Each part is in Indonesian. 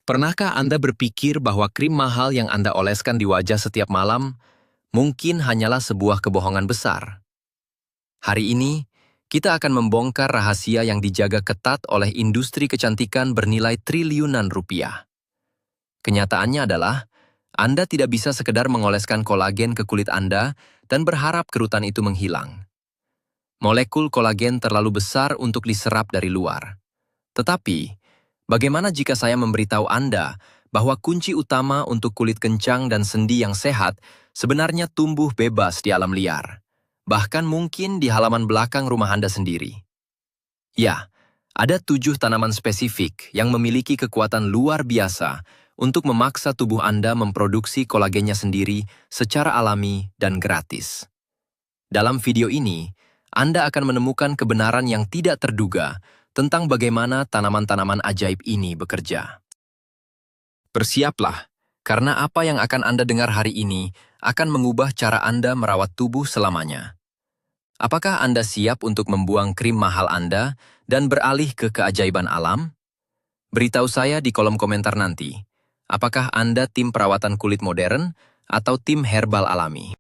Pernahkah Anda berpikir bahwa krim mahal yang Anda oleskan di wajah setiap malam mungkin hanyalah sebuah kebohongan besar? Hari ini, kita akan membongkar rahasia yang dijaga ketat oleh industri kecantikan bernilai triliunan rupiah. Kenyataannya adalah, Anda tidak bisa sekedar mengoleskan kolagen ke kulit Anda dan berharap kerutan itu menghilang. Molekul kolagen terlalu besar untuk diserap dari luar. Tetapi, bagaimana jika saya memberitahu Anda bahwa kunci utama untuk kulit kencang dan sendi yang sehat sebenarnya tumbuh bebas di alam liar, bahkan mungkin di halaman belakang rumah Anda sendiri? Ya, ada 7 tanaman spesifik yang memiliki kekuatan luar biasa untuk memaksa tubuh Anda memproduksi kolagennya sendiri secara alami dan gratis. Dalam video ini, Anda akan menemukan kebenaran yang tidak terduga tentang bagaimana tanaman-tanaman ajaib ini bekerja. Bersiaplah, karena apa yang akan Anda dengar hari ini akan mengubah cara Anda merawat tubuh selamanya. Apakah Anda siap untuk membuang krim mahal Anda dan beralih ke keajaiban alam? Beritahu saya di kolom komentar nanti. Apakah Anda tim perawatan kulit modern atau tim herbal alami?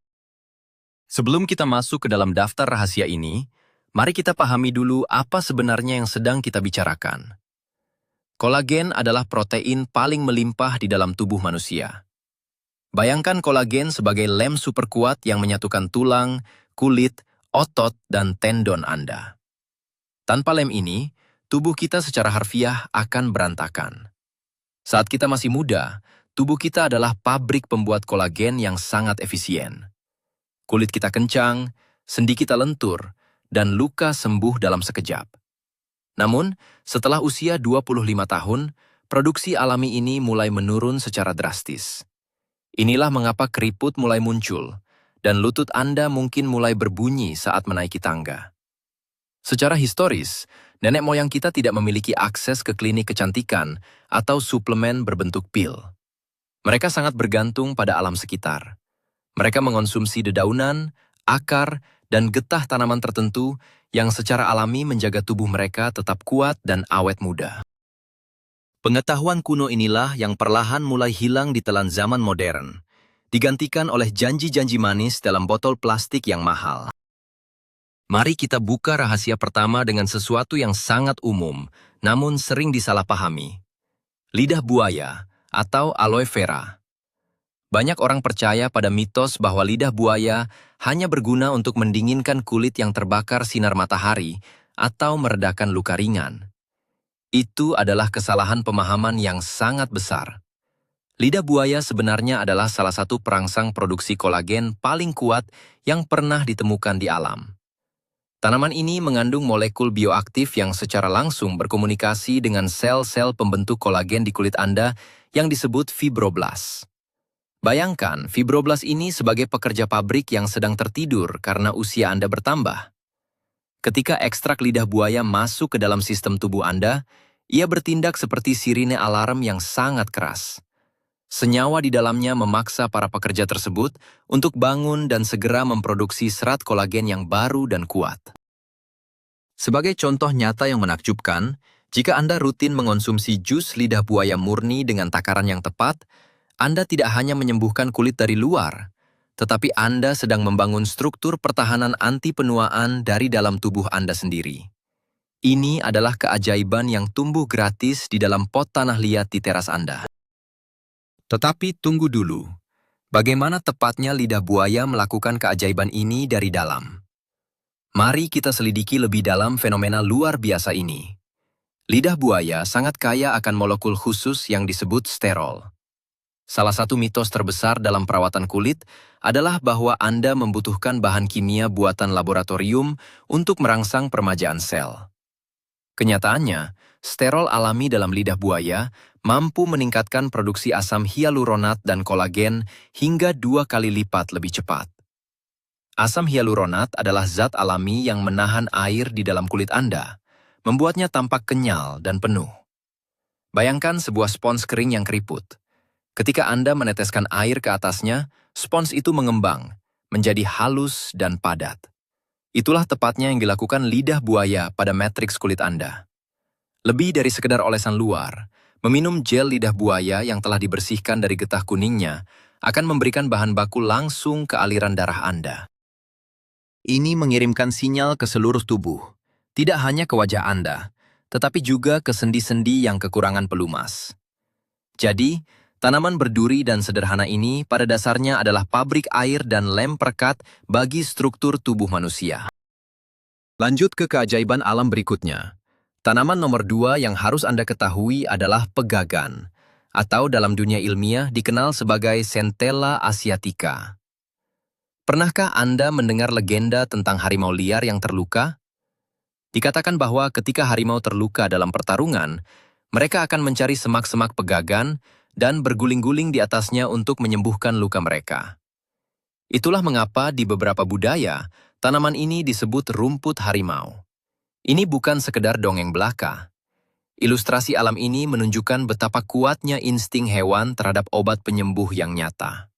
Sebelum kita masuk ke dalam daftar rahasia ini, mari kita pahami dulu apa sebenarnya yang sedang kita bicarakan. Kolagen adalah protein paling melimpah di dalam tubuh manusia. Bayangkan kolagen sebagai lem super kuat yang menyatukan tulang, kulit, otot, dan tendon Anda. Tanpa lem ini, tubuh kita secara harfiah akan berantakan. Saat kita masih muda, tubuh kita adalah pabrik pembuat kolagen yang sangat efisien. Kulit kita kencang, sendi kita lentur, dan luka sembuh dalam sekejap. Namun, setelah usia 25 tahun, produksi alami ini mulai menurun secara drastis. Inilah mengapa keriput mulai muncul, dan lutut Anda mungkin mulai berbunyi saat menaiki tangga. Secara historis, nenek moyang kita tidak memiliki akses ke klinik kecantikan atau suplemen berbentuk pil. Mereka sangat bergantung pada alam sekitar. Mereka mengonsumsi dedaunan, akar, dan getah tanaman tertentu yang secara alami menjaga tubuh mereka tetap kuat dan awet muda. Pengetahuan kuno inilah yang perlahan mulai hilang di telan zaman modern, digantikan oleh janji-janji manis dalam botol plastik yang mahal. Mari kita buka rahasia pertama dengan sesuatu yang sangat umum, namun sering disalahpahami. Lidah buaya atau aloe vera. Banyak orang percaya pada mitos bahwa lidah buaya hanya berguna untuk mendinginkan kulit yang terbakar sinar matahari atau meredakan luka ringan. Itu adalah kesalahan pemahaman yang sangat besar. Lidah buaya sebenarnya adalah salah satu perangsang produksi kolagen paling kuat yang pernah ditemukan di alam. Tanaman ini mengandung molekul bioaktif yang secara langsung berkomunikasi dengan sel-sel pembentuk kolagen di kulit Anda yang disebut fibroblast. Bayangkan, fibroblast ini sebagai pekerja pabrik yang sedang tertidur karena usia Anda bertambah. Ketika ekstrak lidah buaya masuk ke dalam sistem tubuh Anda, ia bertindak seperti sirine alarm yang sangat keras. Senyawa di dalamnya memaksa para pekerja tersebut untuk bangun dan segera memproduksi serat kolagen yang baru dan kuat. Sebagai contoh nyata yang menakjubkan, jika Anda rutin mengonsumsi jus lidah buaya murni dengan takaran yang tepat, Anda tidak hanya menyembuhkan kulit dari luar, tetapi Anda sedang membangun struktur pertahanan anti penuaan dari dalam tubuh Anda sendiri. Ini adalah keajaiban yang tumbuh gratis di dalam pot tanah liat di teras Anda. Tetapi tunggu dulu, bagaimana tepatnya lidah buaya melakukan keajaiban ini dari dalam? Mari kita selidiki lebih dalam fenomena luar biasa ini. Lidah buaya sangat kaya akan molekul khusus yang disebut sterol. Salah satu mitos terbesar dalam perawatan kulit adalah bahwa Anda membutuhkan bahan kimia buatan laboratorium untuk merangsang permajaan sel. Kenyataannya, sterol alami dalam lidah buaya mampu meningkatkan produksi asam hyaluronat dan kolagen hingga 2 kali lipat lebih cepat. Asam hyaluronat adalah zat alami yang menahan air di dalam kulit Anda, membuatnya tampak kenyal dan penuh. Bayangkan sebuah spons kering yang keriput. Ketika Anda meneteskan air ke atasnya, spons itu mengembang, menjadi halus dan padat. Itulah tepatnya yang dilakukan lidah buaya pada matriks kulit Anda. Lebih dari sekedar olesan luar, Meminum gel lidah buaya yang telah dibersihkan dari getah kuningnya akan memberikan bahan baku langsung ke aliran darah Anda. Ini mengirimkan sinyal ke seluruh tubuh, tidak hanya ke wajah Anda, tetapi juga ke sendi-sendi yang kekurangan pelumas. Jadi, tanaman berduri dan sederhana ini pada dasarnya adalah pabrik air dan lem perekat bagi struktur tubuh manusia. Lanjut ke keajaiban alam berikutnya. Tanaman nomor 2 yang harus Anda ketahui adalah pegagan, atau dalam dunia ilmiah dikenal sebagai Centella asiatica. Pernahkah Anda mendengar legenda tentang harimau liar yang terluka? Dikatakan bahwa ketika harimau terluka dalam pertarungan, mereka akan mencari semak-semak pegagan dan berguling-guling di atasnya untuk menyembuhkan luka mereka. Itulah mengapa di beberapa budaya, tanaman ini disebut rumput harimau. Ini bukan sekedar dongeng belaka. Ilustrasi alam ini menunjukkan betapa kuatnya insting hewan terhadap obat penyembuh yang nyata.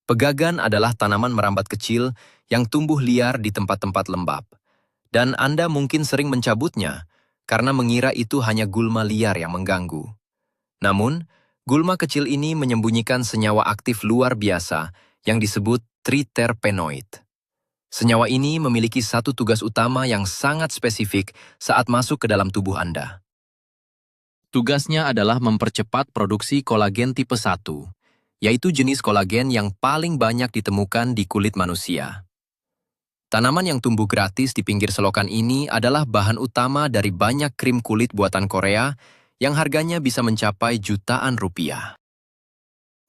Pegagan adalah tanaman merambat kecil yang tumbuh liar di tempat-tempat lembab. Dan Anda mungkin sering mencabutnya karena mengira itu hanya gulma liar yang mengganggu. Namun, gulma kecil ini menyembunyikan senyawa aktif luar biasa yang disebut triterpenoid. Senyawa ini memiliki satu tugas utama yang sangat spesifik saat masuk ke dalam tubuh Anda. Tugasnya adalah mempercepat produksi kolagen tipe 1, yaitu jenis kolagen yang paling banyak ditemukan di kulit manusia. Tanaman yang tumbuh gratis di pinggir selokan ini adalah bahan utama dari banyak krim kulit buatan Korea yang harganya bisa mencapai jutaan rupiah.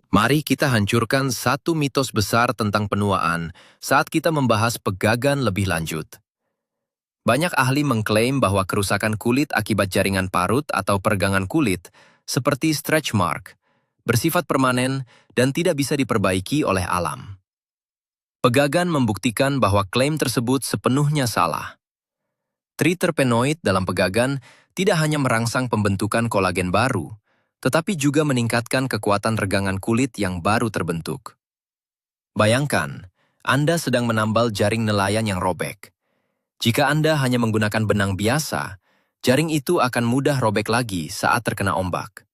Mari kita hancurkan satu mitos besar tentang penuaan saat kita membahas pegagan lebih lanjut. Banyak ahli mengklaim bahwa kerusakan kulit akibat jaringan parut atau peregangan kulit, seperti stretch mark, bersifat permanen dan tidak bisa diperbaiki oleh alam. Pegagan membuktikan bahwa klaim tersebut sepenuhnya salah. Triterpenoid dalam pegagan tidak hanya merangsang pembentukan kolagen baru, tetapi juga meningkatkan kekuatan regangan kulit yang baru terbentuk. Bayangkan, Anda sedang menambal jaring nelayan yang robek. Jika Anda hanya menggunakan benang biasa, jaring itu akan mudah robek lagi saat terkena ombak.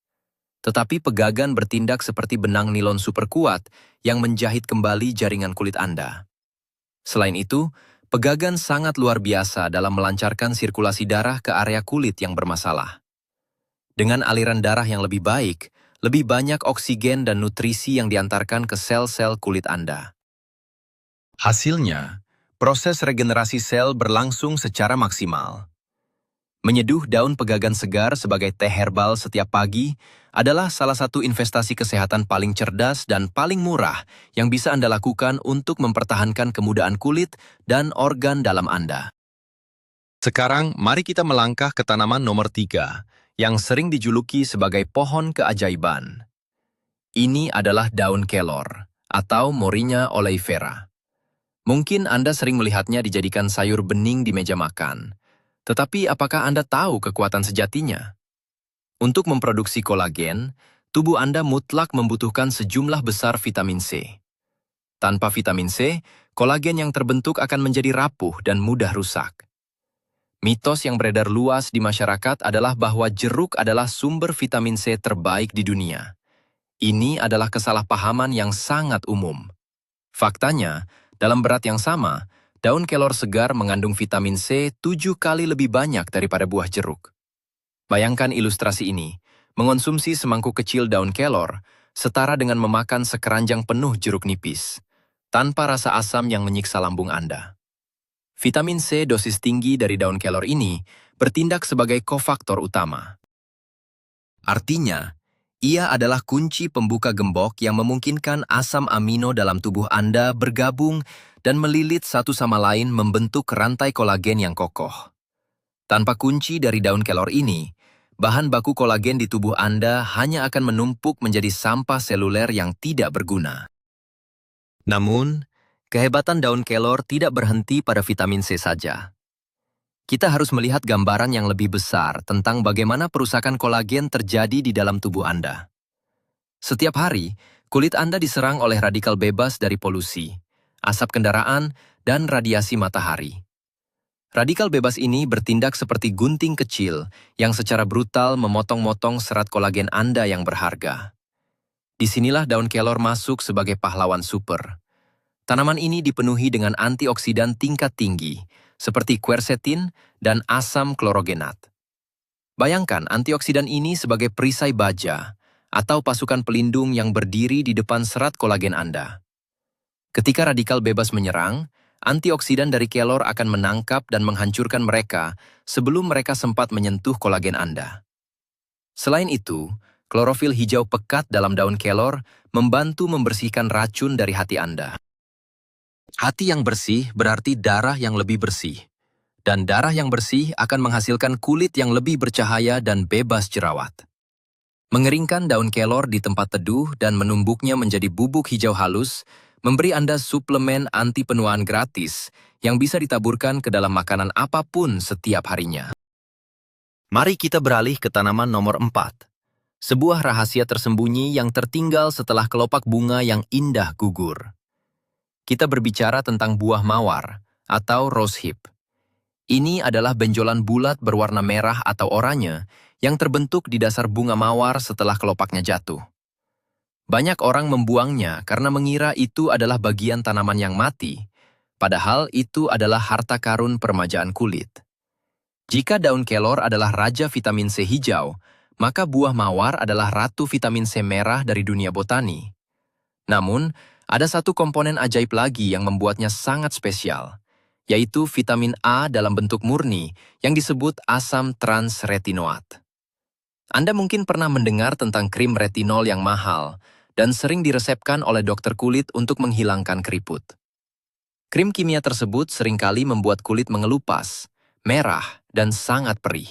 Tetapi pegagan bertindak seperti benang nilon super kuat yang menjahit kembali jaringan kulit Anda. Selain itu, pegagan sangat luar biasa dalam melancarkan sirkulasi darah ke area kulit yang bermasalah. Dengan aliran darah yang lebih baik, lebih banyak oksigen dan nutrisi yang diantarkan ke sel-sel kulit Anda. Hasilnya, proses regenerasi sel berlangsung secara maksimal. Menyeduh daun pegagan segar sebagai teh herbal setiap pagi adalah salah satu investasi kesehatan paling cerdas dan paling murah yang bisa Anda lakukan untuk mempertahankan kemudahan kulit dan organ dalam Anda. Sekarang, mari kita melangkah ke tanaman nomor 3, yang sering dijuluki sebagai pohon keajaiban. Ini adalah daun kelor, atau Morinya oleifera. Mungkin Anda sering melihatnya dijadikan sayur bening di meja makan. Tetapi apakah Anda tahu kekuatan sejatinya? Untuk memproduksi kolagen, tubuh Anda mutlak membutuhkan sejumlah besar vitamin C. Tanpa vitamin C, kolagen yang terbentuk akan menjadi rapuh dan mudah rusak. Mitos yang beredar luas di masyarakat adalah bahwa jeruk adalah sumber vitamin C terbaik di dunia. Ini adalah kesalahpahaman yang sangat umum. Faktanya, dalam berat yang sama, daun kelor segar mengandung vitamin C 7 kali lebih banyak daripada buah jeruk. Bayangkan ilustrasi ini, mengonsumsi semangkuk kecil daun kelor setara dengan memakan sekeranjang penuh jeruk nipis, tanpa rasa asam yang menyiksa lambung Anda. Vitamin C dosis tinggi dari daun kelor ini bertindak sebagai kofaktor utama. Artinya, ia adalah kunci pembuka gembok yang memungkinkan asam amino dalam tubuh Anda bergabung dan melilit satu sama lain membentuk rantai kolagen yang kokoh. Tanpa kunci dari daun kelor ini, bahan baku kolagen di tubuh Anda hanya akan menumpuk menjadi sampah seluler yang tidak berguna. Namun, kehebatan daun kelor tidak berhenti pada vitamin C saja. Kita harus melihat gambaran yang lebih besar tentang bagaimana perusakan kolagen terjadi di dalam tubuh Anda. Setiap hari, kulit Anda diserang oleh radikal bebas dari polusi, asap kendaraan, dan radiasi matahari. Radikal bebas ini bertindak seperti gunting kecil yang secara brutal memotong-motong serat kolagen Anda yang berharga. Disinilah daun kelor masuk sebagai pahlawan super. Tanaman ini dipenuhi dengan antioksidan tingkat tinggi, seperti quercetin dan asam klorogenat. Bayangkan antioksidan ini sebagai perisai baja atau pasukan pelindung yang berdiri di depan serat kolagen Anda. Ketika radikal bebas menyerang, antioksidan dari kelor akan menangkap dan menghancurkan mereka sebelum mereka sempat menyentuh kolagen Anda. Selain itu, klorofil hijau pekat dalam daun kelor membantu membersihkan racun dari hati Anda. Hati yang bersih berarti darah yang lebih bersih. Dan darah yang bersih akan menghasilkan kulit yang lebih bercahaya dan bebas jerawat. Mengeringkan daun kelor di tempat teduh dan menumbuknya menjadi bubuk hijau halus memberi Anda suplemen anti penuaan gratis yang bisa ditaburkan ke dalam makanan apapun setiap harinya. Mari kita beralih ke tanaman nomor 4. Sebuah rahasia tersembunyi yang tertinggal setelah kelopak bunga yang indah gugur. Kita berbicara tentang buah mawar atau rosehip. Ini adalah benjolan bulat berwarna merah atau oranye yang terbentuk di dasar bunga mawar setelah kelopaknya jatuh. Banyak orang membuangnya karena mengira itu adalah bagian tanaman yang mati, padahal itu adalah harta karun permajaan kulit. Jika daun kelor adalah raja vitamin C hijau, maka buah mawar adalah ratu vitamin C merah dari dunia botani. Namun, ada satu komponen ajaib lagi yang membuatnya sangat spesial, yaitu vitamin A dalam bentuk murni yang disebut asam transretinoat. Anda mungkin pernah mendengar tentang krim retinol yang mahal dan sering diresepkan oleh dokter kulit untuk menghilangkan keriput. Krim kimia tersebut seringkali membuat kulit mengelupas, merah, dan sangat perih.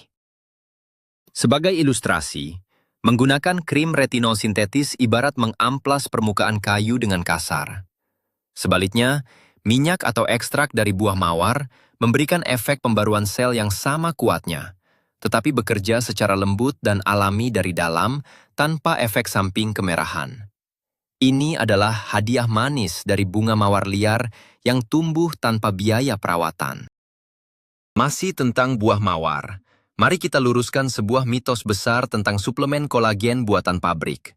Sebagai ilustrasi, menggunakan krim retinol sintetis ibarat mengamplas permukaan kayu dengan kasar. Sebaliknya, minyak atau ekstrak dari buah mawar memberikan efek pembaruan sel yang sama kuatnya, tetapi bekerja secara lembut dan alami dari dalam tanpa efek samping kemerahan. Ini adalah hadiah manis dari bunga mawar liar yang tumbuh tanpa biaya perawatan. Masih tentang buah mawar, mari kita luruskan sebuah mitos besar tentang suplemen kolagen buatan pabrik.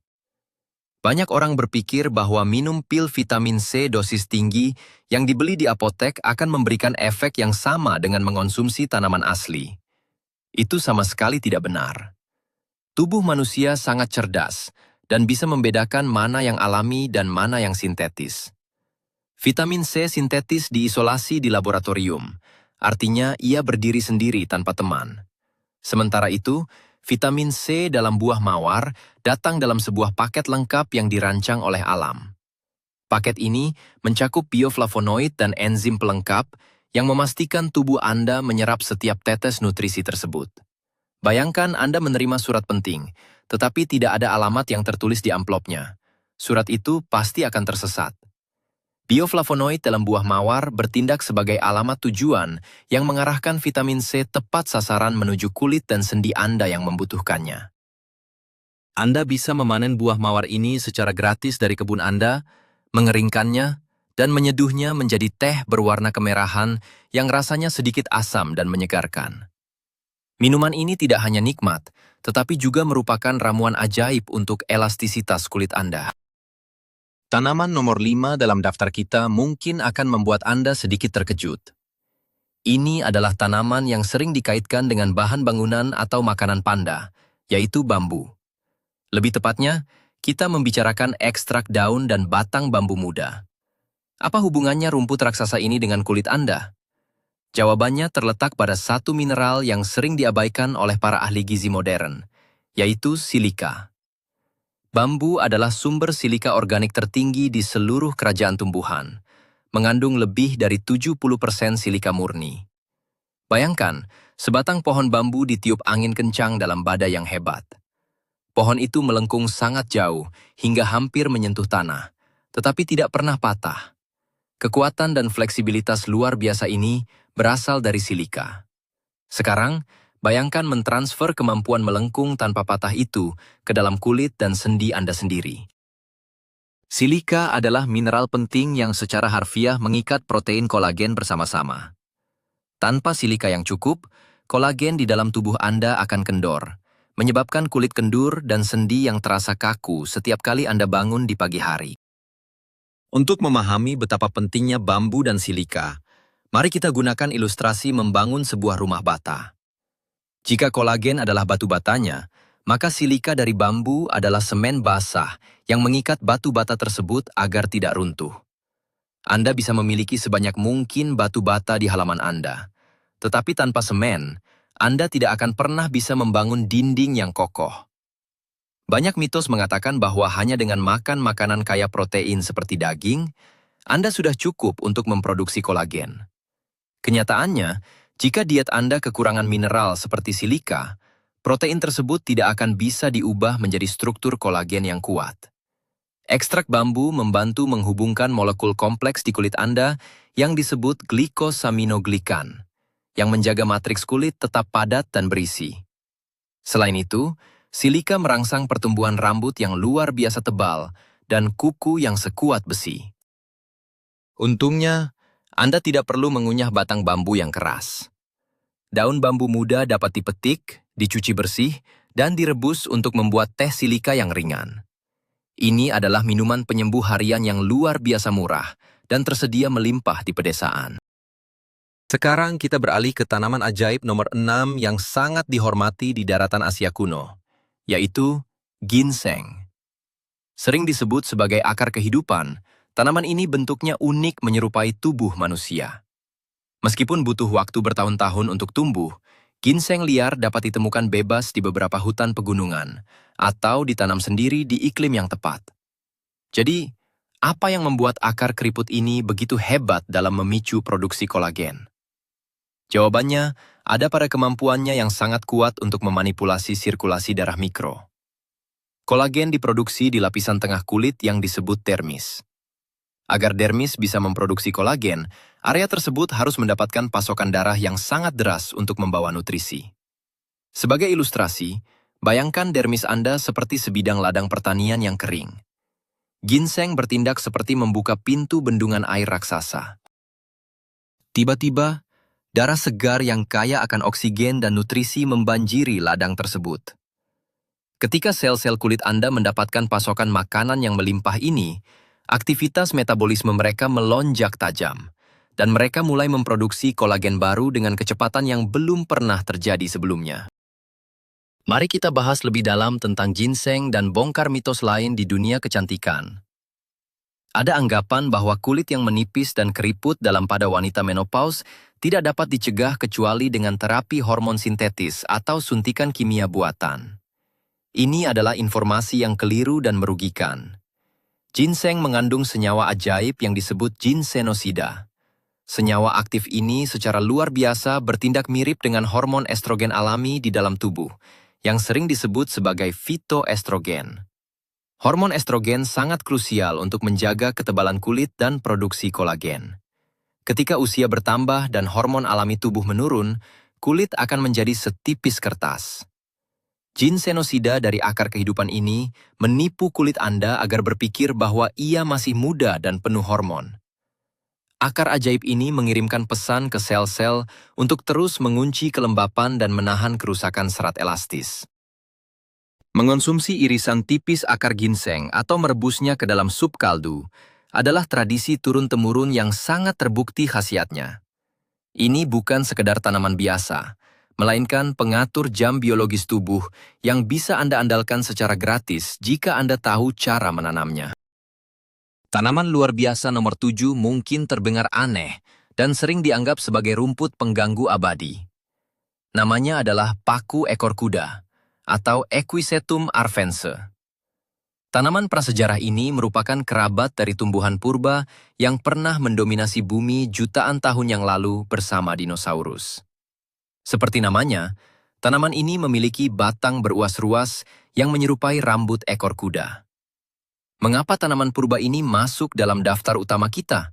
Banyak orang berpikir bahwa minum pil vitamin C dosis tinggi yang dibeli di apotek akan memberikan efek yang sama dengan mengonsumsi tanaman asli. Itu sama sekali tidak benar. Tubuh manusia sangat cerdas dan bisa membedakan mana yang alami dan mana yang sintetis. Vitamin C sintetis diisolasi di laboratorium, artinya ia berdiri sendiri tanpa teman. Sementara itu, vitamin C dalam buah mawar datang dalam sebuah paket lengkap yang dirancang oleh alam. Paket ini mencakup bioflavonoid dan enzim pelengkap yang memastikan tubuh Anda menyerap setiap tetes nutrisi tersebut. Bayangkan Anda menerima surat penting, tetapi tidak ada alamat yang tertulis di amplopnya. Surat itu pasti akan tersesat. Bioflavonoid dalam buah mawar bertindak sebagai alamat tujuan yang mengarahkan vitamin C tepat sasaran menuju kulit dan sendi Anda yang membutuhkannya. Anda bisa memanen buah mawar ini secara gratis dari kebun Anda, mengeringkannya, dan menyeduhnya menjadi teh berwarna kemerahan yang rasanya sedikit asam dan menyegarkan. Minuman ini tidak hanya nikmat, tetapi juga merupakan ramuan ajaib untuk elastisitas kulit Anda. Tanaman nomor 5 dalam daftar kita mungkin akan membuat Anda sedikit terkejut. Ini adalah tanaman yang sering dikaitkan dengan bahan bangunan atau makanan panda, yaitu bambu. Lebih tepatnya, kita membicarakan ekstrak daun dan batang bambu muda. Apa hubungannya rumput raksasa ini dengan kulit Anda? Jawabannya terletak pada satu mineral yang sering diabaikan oleh para ahli gizi modern, yaitu silika. Bambu adalah sumber silika organik tertinggi di seluruh kerajaan tumbuhan, mengandung lebih dari 70% silika murni. Bayangkan, sebatang pohon bambu ditiup angin kencang dalam badai yang hebat. Pohon itu melengkung sangat jauh hingga hampir menyentuh tanah, tetapi tidak pernah patah. Kekuatan dan fleksibilitas luar biasa ini berasal dari silika. Sekarang, bayangkan mentransfer kemampuan melengkung tanpa patah itu ke dalam kulit dan sendi Anda sendiri. Silika adalah mineral penting yang secara harfiah mengikat protein kolagen bersama-sama. Tanpa silika yang cukup, kolagen di dalam tubuh Anda akan kendor, menyebabkan kulit kendur dan sendi yang terasa kaku setiap kali Anda bangun di pagi hari. Untuk memahami betapa pentingnya bambu dan silika, mari kita gunakan ilustrasi membangun sebuah rumah bata. Jika kolagen adalah batu batanya, maka silika dari bambu adalah semen basah yang mengikat batu bata tersebut agar tidak runtuh. Anda bisa memiliki sebanyak mungkin batu bata di halaman Anda. Tetapi tanpa semen, Anda tidak akan pernah bisa membangun dinding yang kokoh. Banyak mitos mengatakan bahwa hanya dengan makan makanan kaya protein seperti daging, Anda sudah cukup untuk memproduksi kolagen. Kenyataannya, jika diet Anda kekurangan mineral seperti silika, protein tersebut tidak akan bisa diubah menjadi struktur kolagen yang kuat. Ekstrak bambu membantu menghubungkan molekul kompleks di kulit Anda yang disebut glikosaminoglikan, yang menjaga matriks kulit tetap padat dan berisi. Selain itu, silika merangsang pertumbuhan rambut yang luar biasa tebal dan kuku yang sekuat besi. Untungnya, Anda tidak perlu mengunyah batang bambu yang keras. Daun bambu muda dapat dipetik, dicuci bersih, dan direbus untuk membuat teh silika yang ringan. Ini adalah minuman penyembuh harian yang luar biasa murah dan tersedia melimpah di pedesaan. Sekarang kita beralih ke tanaman ajaib nomor 6 yang sangat dihormati di daratan Asia kuno, yaitu ginseng. Sering disebut sebagai akar kehidupan, tanaman ini bentuknya unik menyerupai tubuh manusia. Meskipun butuh waktu bertahun-tahun untuk tumbuh, ginseng liar dapat ditemukan bebas di beberapa hutan pegunungan atau ditanam sendiri di iklim yang tepat. Jadi, apa yang membuat akar keriput ini begitu hebat dalam memicu produksi kolagen? Jawabannya ada pada kemampuannya yang sangat kuat untuk memanipulasi sirkulasi darah mikro. Kolagen diproduksi di lapisan tengah kulit yang disebut dermis. Agar dermis bisa memproduksi kolagen, area tersebut harus mendapatkan pasokan darah yang sangat deras untuk membawa nutrisi. Sebagai ilustrasi, bayangkan dermis Anda seperti sebidang ladang pertanian yang kering. Ginseng bertindak seperti membuka pintu bendungan air raksasa. Tiba-tiba, darah segar yang kaya akan oksigen dan nutrisi membanjiri ladang tersebut. Ketika sel-sel kulit Anda mendapatkan pasokan makanan yang melimpah ini, aktivitas metabolisme mereka melonjak tajam, dan mereka mulai memproduksi kolagen baru dengan kecepatan yang belum pernah terjadi sebelumnya. Mari kita bahas lebih dalam tentang ginseng dan bongkar mitos lain di dunia kecantikan. Ada anggapan bahwa kulit yang menipis dan keriput pada wanita menopause tidak dapat dicegah kecuali dengan terapi hormon sintetis atau suntikan kimia buatan. Ini adalah informasi yang keliru dan merugikan. Ginseng mengandung senyawa ajaib yang disebut ginsenosida. Senyawa aktif ini secara luar biasa bertindak mirip dengan hormon estrogen alami di dalam tubuh, yang sering disebut sebagai fitoestrogen. Hormon estrogen sangat krusial untuk menjaga ketebalan kulit dan produksi kolagen. Ketika usia bertambah dan hormon alami tubuh menurun, kulit akan menjadi setipis kertas. Ginsenosida dari akar kehidupan ini menipu kulit Anda agar berpikir bahwa ia masih muda dan penuh hormon. Akar ajaib ini mengirimkan pesan ke sel-sel untuk terus mengunci kelembapan dan menahan kerusakan serat elastis. Mengonsumsi irisan tipis akar ginseng atau merebusnya ke dalam sup kaldu adalah tradisi turun-temurun yang sangat terbukti khasiatnya. Ini bukan sekedar tanaman biasa, melainkan pengatur jam biologis tubuh yang bisa Anda andalkan secara gratis jika Anda tahu cara menanamnya. Tanaman luar biasa nomor 7 mungkin terdengar aneh dan sering dianggap sebagai rumput pengganggu abadi. Namanya adalah paku ekor kuda atau Equisetum arvense. Tanaman prasejarah ini merupakan kerabat dari tumbuhan purba yang pernah mendominasi bumi jutaan tahun yang lalu bersama dinosaurus. Seperti namanya, tanaman ini memiliki batang beruas-ruas yang menyerupai rambut ekor kuda. Mengapa tanaman purba ini masuk dalam daftar utama kita?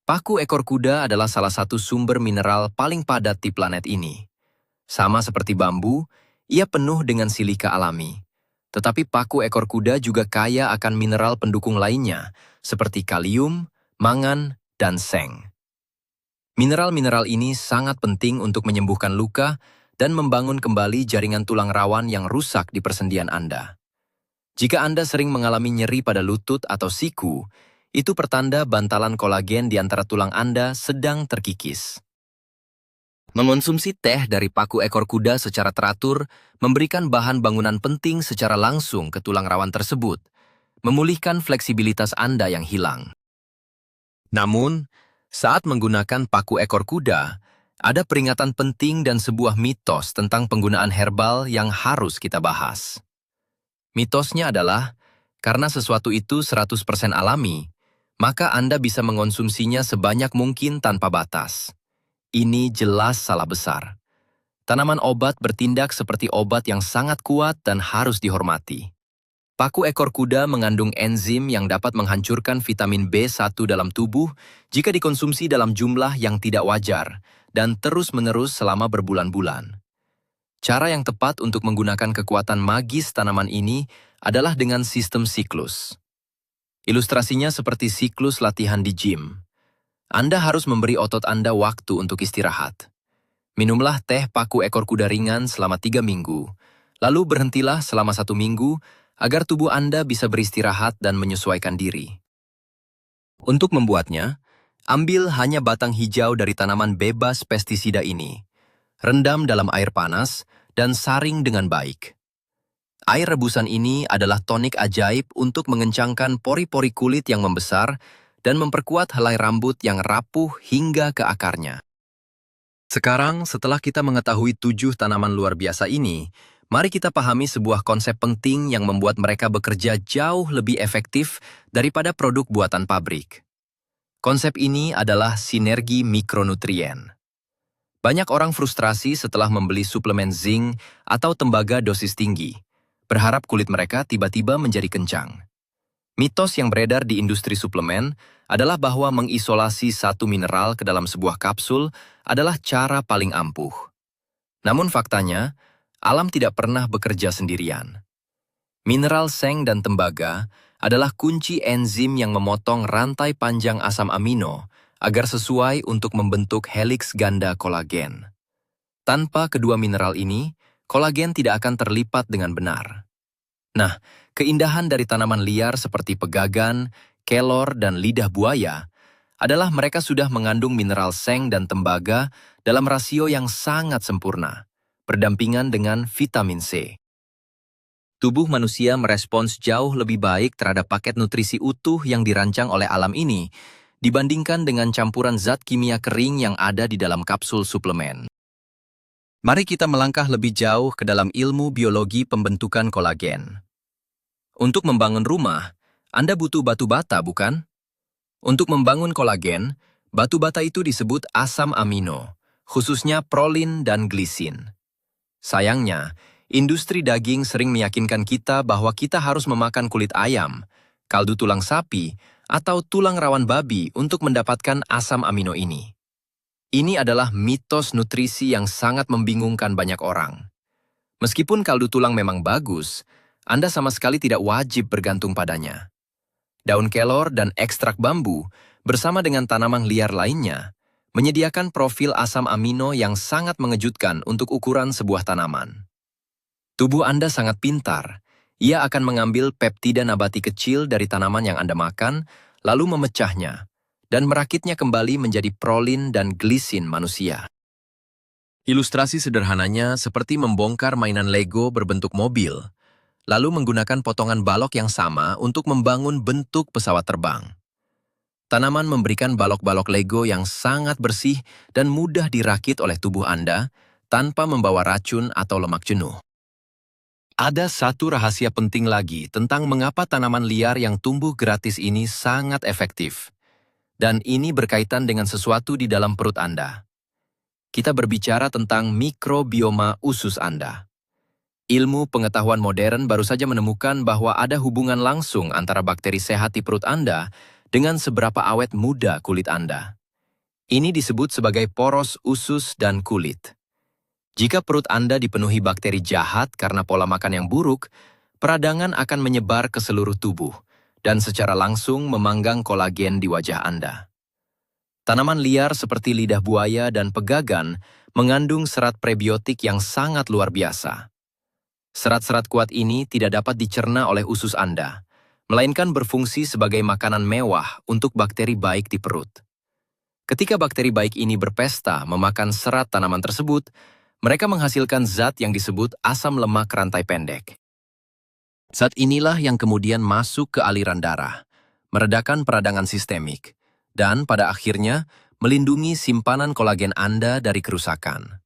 Paku ekor kuda adalah salah satu sumber mineral paling padat di planet ini. Sama seperti bambu, ia penuh dengan silika alami. Tetapi paku ekor kuda juga kaya akan mineral pendukung lainnya, seperti kalium, mangan, dan seng. Mineral-mineral ini sangat penting untuk menyembuhkan luka dan membangun kembali jaringan tulang rawan yang rusak di persendian Anda. Jika Anda sering mengalami nyeri pada lutut atau siku, itu pertanda bantalan kolagen di antara tulang Anda sedang terkikis. Mengonsumsi teh dari paku ekor kuda secara teratur memberikan bahan bangunan penting secara langsung ke tulang rawan tersebut, memulihkan fleksibilitas Anda yang hilang. Namun, saat menggunakan paku ekor kuda, ada peringatan penting dan sebuah mitos tentang penggunaan herbal yang harus kita bahas. Mitosnya adalah, karena sesuatu itu 100% alami, maka Anda bisa mengonsumsinya sebanyak mungkin tanpa batas. Ini jelas salah besar. Tanaman obat bertindak seperti obat yang sangat kuat dan harus dihormati. Paku ekor kuda mengandung enzim yang dapat menghancurkan vitamin B1 dalam tubuh jika dikonsumsi dalam jumlah yang tidak wajar dan terus-menerus selama berbulan-bulan. Cara yang tepat untuk menggunakan kekuatan magis tanaman ini adalah dengan sistem siklus. Ilustrasinya seperti siklus latihan di gym. Anda harus memberi otot Anda waktu untuk istirahat. Minumlah teh paku ekor kuda ringan selama 3 minggu, lalu berhentilah selama 1 minggu agar tubuh Anda bisa beristirahat dan menyesuaikan diri. Untuk membuatnya, ambil hanya batang hijau dari tanaman bebas pestisida ini, rendam dalam air panas, dan saring dengan baik. Air rebusan ini adalah tonik ajaib untuk mengencangkan pori-pori kulit yang membesar dan memperkuat helai rambut yang rapuh hingga ke akarnya. Sekarang, setelah kita mengetahui 7 tanaman luar biasa ini, mari kita pahami sebuah konsep penting yang membuat mereka bekerja jauh lebih efektif daripada produk buatan pabrik. Konsep ini adalah sinergi mikronutrien. Banyak orang frustrasi setelah membeli suplemen zinc atau tembaga dosis tinggi, berharap kulit mereka tiba-tiba menjadi kencang. Mitos yang beredar di industri suplemen adalah bahwa mengisolasi satu mineral ke dalam sebuah kapsul adalah cara paling ampuh. Namun faktanya, alam tidak pernah bekerja sendirian. Mineral seng dan tembaga adalah kunci enzim yang memotong rantai panjang asam amino agar sesuai untuk membentuk heliks ganda kolagen. Tanpa kedua mineral ini, kolagen tidak akan terlipat dengan benar. Nah, keindahan dari tanaman liar seperti pegagan, kelor, dan lidah buaya adalah mereka sudah mengandung mineral seng dan tembaga dalam rasio yang sangat sempurna, berdampingan dengan vitamin C. Tubuh manusia merespons jauh lebih baik terhadap paket nutrisi utuh yang dirancang oleh alam ini dibandingkan dengan campuran zat kimia kering yang ada di dalam kapsul suplemen. Mari kita melangkah lebih jauh ke dalam ilmu biologi pembentukan kolagen. Untuk membangun rumah, Anda butuh batu bata, bukan? Untuk membangun kolagen, batu bata itu disebut asam amino, khususnya prolin dan glisin. Sayangnya, industri daging sering meyakinkan kita bahwa kita harus memakan kulit ayam, kaldu tulang sapi, atau tulang rawan babi untuk mendapatkan asam amino ini. Ini adalah mitos nutrisi yang sangat membingungkan banyak orang. Meskipun kaldu tulang memang bagus, Anda sama sekali tidak wajib bergantung padanya. Daun kelor dan ekstrak bambu, bersama dengan tanaman liar lainnya, menyediakan profil asam amino yang sangat mengejutkan untuk ukuran sebuah tanaman. Tubuh Anda sangat pintar. Ia akan mengambil peptida nabati kecil dari tanaman yang Anda makan, lalu memecahnya, dan merakitnya kembali menjadi prolin dan glisin manusia. Ilustrasi sederhananya seperti membongkar mainan Lego berbentuk mobil, lalu menggunakan potongan balok yang sama untuk membangun bentuk pesawat terbang. Tanaman memberikan balok-balok Lego yang sangat bersih dan mudah dirakit oleh tubuh Anda tanpa membawa racun atau lemak jenuh. Ada satu rahasia penting lagi tentang mengapa tanaman liar yang tumbuh gratis ini sangat efektif. Dan ini berkaitan dengan sesuatu di dalam perut Anda. Kita berbicara tentang mikrobioma usus Anda. Ilmu pengetahuan modern baru saja menemukan bahwa ada hubungan langsung antara bakteri sehat di perut Anda dengan seberapa awet muda kulit Anda. Ini disebut sebagai poros usus dan kulit. Jika perut Anda dipenuhi bakteri jahat karena pola makan yang buruk, peradangan akan menyebar ke seluruh tubuh dan secara langsung memanggang kolagen di wajah Anda. Tanaman liar seperti lidah buaya dan pegagan mengandung serat prebiotik yang sangat luar biasa. Serat-serat kuat ini tidak dapat dicerna oleh usus Anda, melainkan berfungsi sebagai makanan mewah untuk bakteri baik di perut. Ketika bakteri baik ini berpesta memakan serat tanaman tersebut, mereka menghasilkan zat yang disebut asam lemak rantai pendek. Zat inilah yang kemudian masuk ke aliran darah, meredakan peradangan sistemik, dan pada akhirnya melindungi simpanan kolagen Anda dari kerusakan.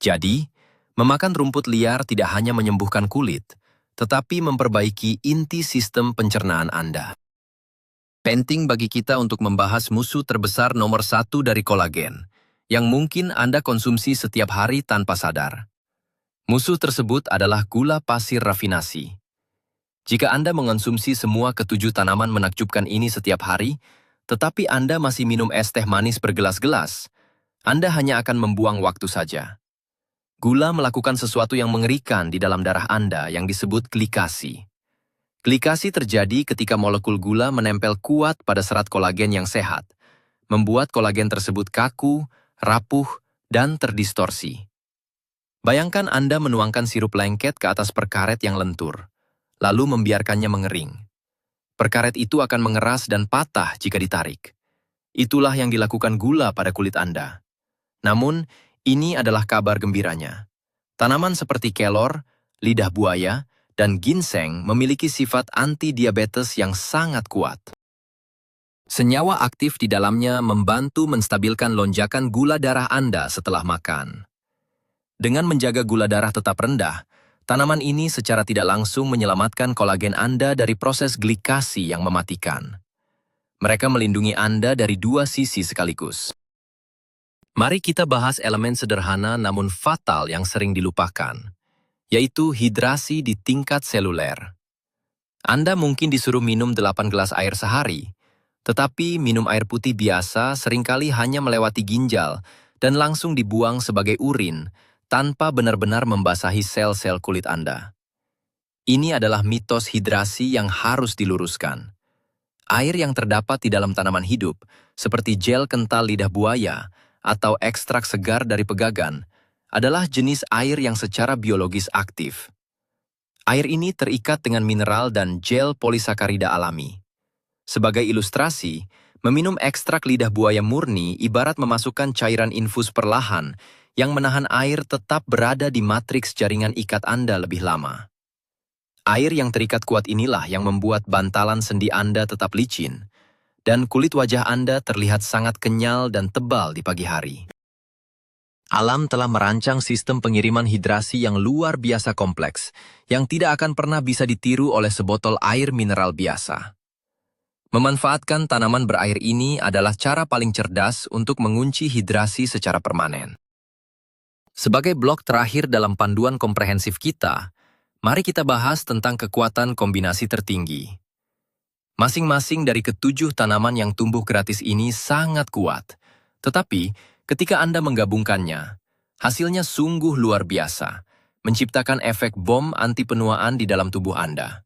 Jadi, memakan rumput liar tidak hanya menyembuhkan kulit, tetapi memperbaiki inti sistem pencernaan Anda. Penting bagi kita untuk membahas musuh terbesar nomor 1 dari kolagen, yang mungkin Anda konsumsi setiap hari tanpa sadar. Musuh tersebut adalah gula pasir rafinasi. Jika Anda mengonsumsi semua ketujuh tanaman menakjubkan ini setiap hari, tetapi Anda masih minum es teh manis bergelas-gelas, Anda hanya akan membuang waktu saja. Gula melakukan sesuatu yang mengerikan di dalam darah Anda yang disebut glikasi. Glikasi terjadi ketika molekul gula menempel kuat pada serat kolagen yang sehat, membuat kolagen tersebut kaku, rapuh, dan terdistorsi. Bayangkan Anda menuangkan sirup lengket ke atas perkaret yang lentur, lalu membiarkannya mengering. Perkaret itu akan mengeras dan patah jika ditarik. Itulah yang dilakukan gula pada kulit Anda. Namun, ini adalah kabar gembiranya. Tanaman seperti kelor, lidah buaya, dan ginseng memiliki sifat anti-diabetes yang sangat kuat. Senyawa aktif di dalamnya membantu menstabilkan lonjakan gula darah Anda setelah makan. Dengan menjaga gula darah tetap rendah, tanaman ini secara tidak langsung menyelamatkan kolagen Anda dari proses glikasi yang mematikan. Mereka melindungi Anda dari dua sisi sekaligus. Mari kita bahas elemen sederhana namun fatal yang sering dilupakan, yaitu hidrasi di tingkat seluler. Anda mungkin disuruh minum 8 gelas air sehari, tetapi minum air putih biasa seringkali hanya melewati ginjal dan langsung dibuang sebagai urin tanpa benar-benar membasahi sel-sel kulit Anda. Ini adalah mitos hidrasi yang harus diluruskan. Air yang terdapat di dalam tanaman hidup, seperti gel kental lidah buaya atau ekstrak segar dari pegagan, adalah jenis air yang secara biologis aktif. Air ini terikat dengan mineral dan gel polisakarida alami. Sebagai ilustrasi, meminum ekstrak lidah buaya murni ibarat memasukkan cairan infus perlahan yang menahan air tetap berada di matriks jaringan ikat Anda lebih lama. Air yang terikat kuat inilah yang membuat bantalan sendi Anda tetap licin, dan kulit wajah Anda terlihat sangat kenyal dan tebal di pagi hari. Alam telah merancang sistem pengiriman hidrasi yang luar biasa kompleks, yang tidak akan pernah bisa ditiru oleh sebotol air mineral biasa. Memanfaatkan tanaman berair ini adalah cara paling cerdas untuk mengunci hidrasi secara permanen. Sebagai blok terakhir dalam panduan komprehensif kita, mari kita bahas tentang kekuatan kombinasi tertinggi. Masing-masing dari ketujuh tanaman yang tumbuh gratis ini sangat kuat, tetapi ketika Anda menggabungkannya, hasilnya sungguh luar biasa, menciptakan efek bom anti penuaan di dalam tubuh Anda.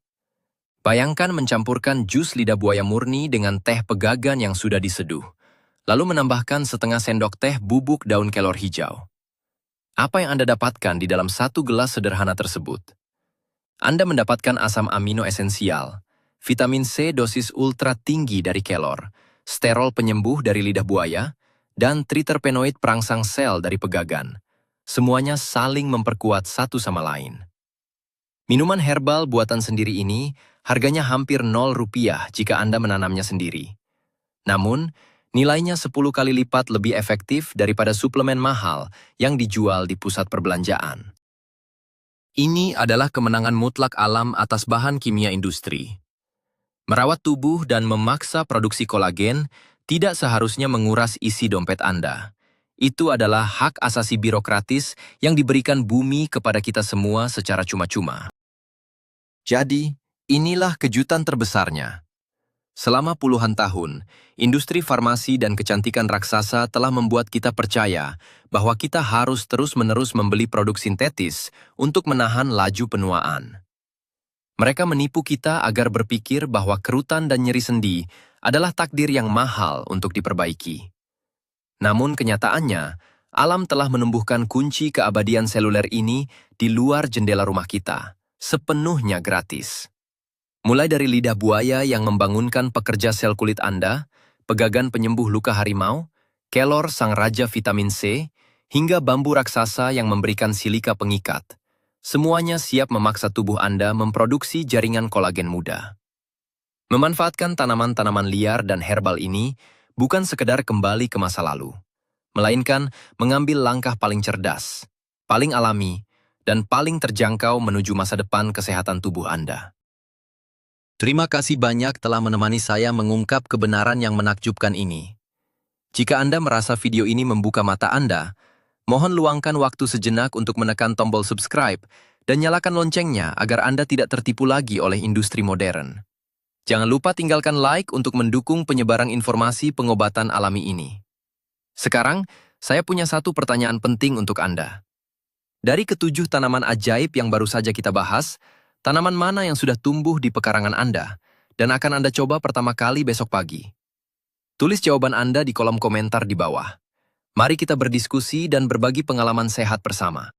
Bayangkan mencampurkan jus lidah buaya murni dengan teh pegagan yang sudah diseduh, lalu menambahkan setengah sendok teh bubuk daun kelor hijau. Apa yang Anda dapatkan di dalam satu gelas sederhana tersebut? Anda mendapatkan asam amino esensial, vitamin C dosis ultra tinggi dari kelor, sterol penyembuh dari lidah buaya, dan triterpenoid perangsang sel dari pegagan. Semuanya saling memperkuat satu sama lain. Minuman herbal buatan sendiri ini harganya hampir Rp0 jika Anda menanamnya sendiri. Namun, nilainya 10 kali lipat lebih efektif daripada suplemen mahal yang dijual di pusat perbelanjaan. Ini adalah kemenangan mutlak alam atas bahan kimia industri. Merawat tubuh dan memaksa produksi kolagen tidak seharusnya menguras isi dompet Anda. Itu adalah hak asasi birokratis yang diberikan bumi kepada kita semua secara cuma-cuma. Jadi, inilah kejutan terbesarnya. Selama puluhan tahun, industri farmasi dan kecantikan raksasa telah membuat kita percaya bahwa kita harus terus-menerus membeli produk sintetis untuk menahan laju penuaan. Mereka menipu kita agar berpikir bahwa kerutan dan nyeri sendi adalah takdir yang mahal untuk diperbaiki. Namun kenyataannya, alam telah menumbuhkan kunci keabadian seluler ini di luar jendela rumah kita, sepenuhnya gratis. Mulai dari lidah buaya yang membangunkan pekerja sel kulit Anda, pegagan penyembuh luka harimau, kelor sang raja vitamin C, hingga bambu raksasa yang memberikan silika pengikat. Semuanya siap memaksa tubuh Anda memproduksi jaringan kolagen muda. Memanfaatkan tanaman-tanaman liar dan herbal ini bukan sekedar kembali ke masa lalu, melainkan mengambil langkah paling cerdas, paling alami, dan paling terjangkau menuju masa depan kesehatan tubuh Anda. Terima kasih banyak telah menemani saya mengungkap kebenaran yang menakjubkan ini. Jika Anda merasa video ini membuka mata Anda, mohon luangkan waktu sejenak untuk menekan tombol subscribe dan nyalakan loncengnya agar Anda tidak tertipu lagi oleh industri modern. Jangan lupa tinggalkan like untuk mendukung penyebaran informasi pengobatan alami ini. Sekarang, saya punya satu pertanyaan penting untuk Anda. Dari ketujuh tanaman ajaib yang baru saja kita bahas, tanaman mana yang sudah tumbuh di pekarangan Anda dan akan Anda coba pertama kali besok pagi? Tulis jawaban Anda di kolom komentar di bawah. Mari kita berdiskusi dan berbagi pengalaman sehat bersama.